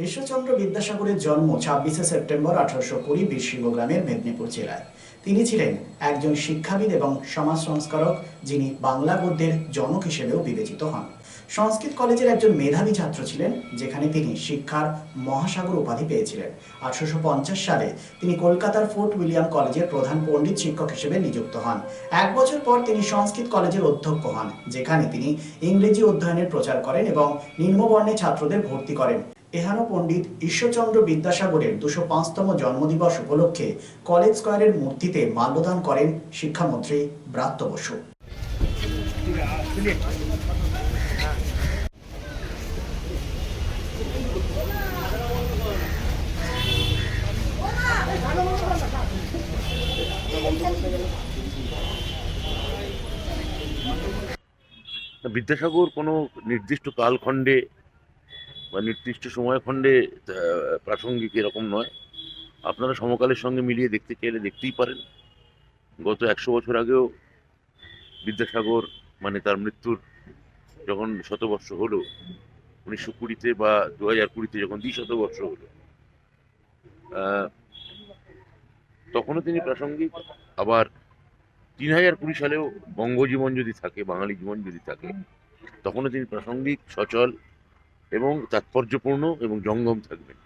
ঈশ্বরচন্দ্র বিদ্যাসাগরের জন্ম ২৬শে সেপ্টেম্বর ১৮২০ বীরসিংহ গ্রামের মেদিনীপুর জেলায়। তিনি ছিলেন একজন শিক্ষাবিদ এবং সমাজ সংস্কারক, যিনি বাংলা গদ্যের জনক হিসেবেও বিবেচিত হন। সংস্কৃত কলেজের একজন মেধাবী ছাত্র ছিলেন, যেখানে তিনি শিক্ষার মহাসাগর উপাধি পেয়েছিলেন। ১৮৫০ সালে তিনি কলকাতার ফোর্ট উইলিয়াম কলেজের প্রধান পণ্ডিত শিক্ষক হিসেবে নিযুক্ত হন। এক বছর পর তিনি সংস্কৃত কলেজের অধ্যক্ষ হন, যেখানে তিনি ইংরেজি অধ্যয়নের প্রচার করেন এবং নিম্নবর্ণে ছাত্রদের ভর্তি করেন। এহানো পণ্ডিত ঈশ্বরচন্দ্র বিদ্যাসাগরের ২০৫তম জন্মদিবস উপলক্ষে কলেজ স্কয়ারের মূর্তিতে মাল্যদান করেন শিক্ষামন্ত্রী ব্রাত্য বসু। বিদ্যাসাগর কোনো নির্দিষ্ট কালখণ্ডে বা নির্দিষ্ট সময়খণ্ডে প্রাসঙ্গিক এরকম নয়। আপনারা সমকালের সঙ্গে মিলিয়ে দেখতে চাইলে দেখতেই পারেন। গত ১০০ বছর আগেও বিদ্যাসাগর মানে তার মৃত্যুর যখন শতবর্ষ হলো, ১৯২০-তে বা ২০২০-তে যখন দ্বিশতবর্ষ হলো, তখনও তিনি প্রাসঙ্গিক। আবার ৩০২০ সালেও বঙ্গজীবন যদি থাকে, বাঙালি জীবন যদি থাকে, তখনও তিনি প্রাসঙ্গিক, সচল এবং তাৎপর্যপূর্ণ এবং জঙ্গম থাকবেন।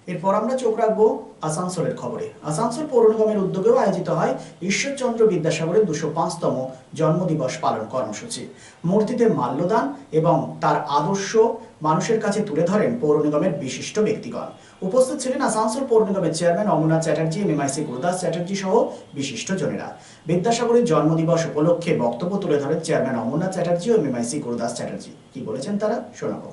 এরপর আমরা চোখ রাখবো আসানসোলের খবরে। আসানসোল পৌর নিগমের উদ্যোগেও আয়োজিত হয় ঈশ্বরচন্দ্র বিদ্যাসাগরের ২০৫তম জন্মদিবস পালন কর্মসূচি। মূর্তিতে মাল্যদান এবং তার আদর্শ মানুষের কাছে তুলে ধরেন পৌর নিগমের বিশিষ্ট ব্যক্তিগণ। উপস্থিত ছিলেন আসানসোল পৌর নিগমের চেয়ারম্যান অমরনাথ চ্যাটার্জি, এমএমআইসি গুরুদাস চ্যাটার্জি সহ বিশিষ্ট জনেরা। বিদ্যাসাগরের জন্মদিবস উপলক্ষে বক্তব্য তুলে ধরেন চেয়ারম্যান অমরনাথ চ্যাটার্জি ও এমএমআইসি গুরুদাস চ্যাটার্জি। কি বলেছেন তারা, শোনাবো।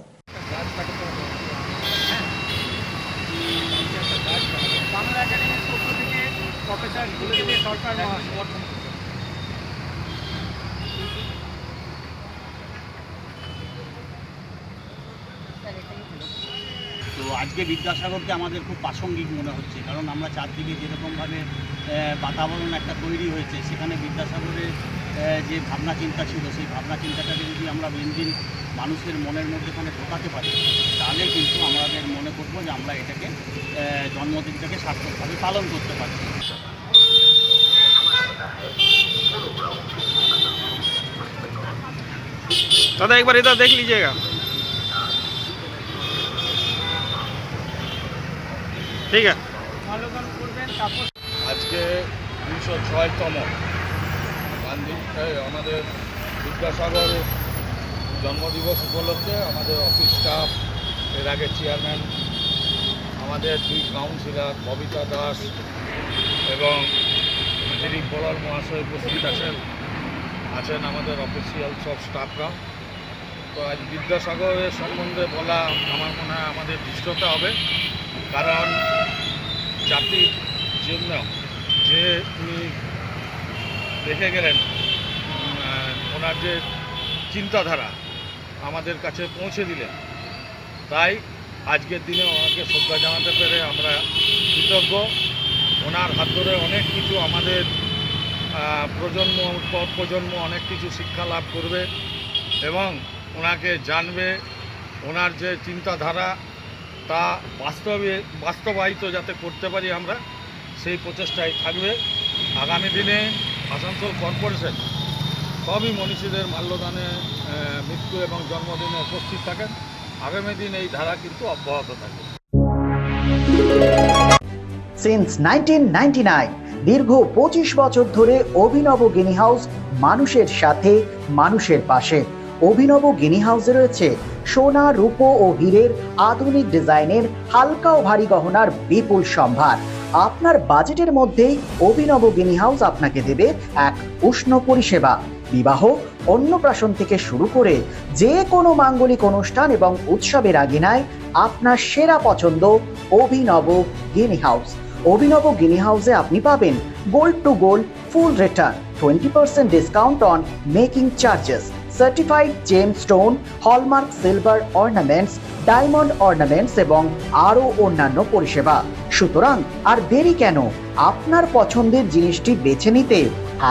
বাংলা একাডেমির পক্ষ থেকে প্রফেসর গুলজার সরকার তো আজকে বিদ্যাসাগরকে আমাদের খুব প্রাসঙ্গিক মনে হচ্ছে, কারণ আমরা চারদিকে যেরকমভাবে বাতাবরণ একটা তৈরি হয়েছে, সেখানে বিদ্যাসাগরের যে ভাবনা চিন্তা ছিল, সেই ভাবনা চিন্তাটাকে যদি আমরা দিন দিন মানুষের মনের মধ্যে ঢোকাতে পারি, তাহলে কিন্তু আমাদের মনে করবো যে আমরা এটাকে জন্মদিনটাকে সার্থকভাবে পালন করতে পারি। दादा एक बार इधर देख लीजिएगा। ঠিক আছে, মাল্যদান করবেন। তারপর আজকে ২০৬তম গান্ধী আমাদের বিদ্যাসাগর জন্মদিবস উপলক্ষে আমাদের অফিস স্টাফ, এর আগে চেয়ারম্যান, আমাদের 2 কাউন্সিলর ববিতা দাস এবং দিলীপ বলার মহাশয় উপস্থিত আছেন আমাদের অফিসিয়াল সব স্টাফরা। তো আজ বিদ্যাসাগরের সম্বন্ধে বলা আমার মনে হয় আমাদের দৃষ্টতা হবে, কারণ জাতির জন্য যে উনি দেখে গেলেন, ওনার যে চিন্তাধারা আমাদের কাছে পৌঁছে দিলেন, তাই আজকের দিনে ওনাকে শ্রদ্ধা জানাতে পেরে আমরা কৃতজ্ঞ। ওনার হাত ধরে অনেক কিছু আমাদের প্রজন্ম, প্রজন্ম অনেক কিছু শিক্ষা লাভ করবে এবং ওনাকে জানবে। ওনার যে চিন্তাধারা তা বাস্তবায়িত যাতে করতে পারি আমরা, সেই প্রচেষ্টায় থাকবে। আগামী দিনে আসানসোল কর্পোরেশন সবই মনীষীদের মাল্যদানে, মৃত্যু এবং জন্মদিনে উপস্থিত থাকেন। আগামী দিন এই ধারা কিন্তু অব্যাহত থাকবে। সিন্স 1999 দীর্ঘ 25 বছর ধরে অভিনব গিনি হাউস মানুষের সাথে, মানুষের পাশে। অভিনব গিনি হাউসে রয়েছে সোনা, রূপো ও হীরের আধুনিক ডিজাইনের হালকা ও ভারী গহনার বিপুল সম্ভার। আপনার বাজেটের মধ্যেই অভিনব গিনি হাউস আপনাকে দেবে এক উষ্ণ পরিষেবা। বিবাহ, অন্নপ্রাশন থেকে শুরু করে যে কোনো মাঙ্গলিক অনুষ্ঠান এবং উৎসবের আগিনায় আপনার সেরা পছন্দ অভিনব গিনি হাউস। অভিনব গিনি হাউসে আপনি পাবেন gold to gold full return, 20% discount on making charges, certified gem stone, hallmark silver ornaments, diamond ornaments এবং আরও অন্যান্য পরিষেবা। সুতরাং আর দেরি কেন, আপনার পছন্দের জিনিসটি বেছে নিতে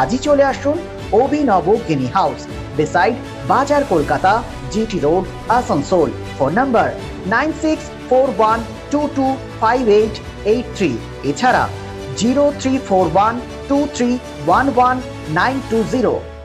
আজই চলে আসুন অভিনব গিনি হাউস, beside বাজার Kolkata, GT road, Asansol. Phone number 9641225883। এছাড়া 03412311920920।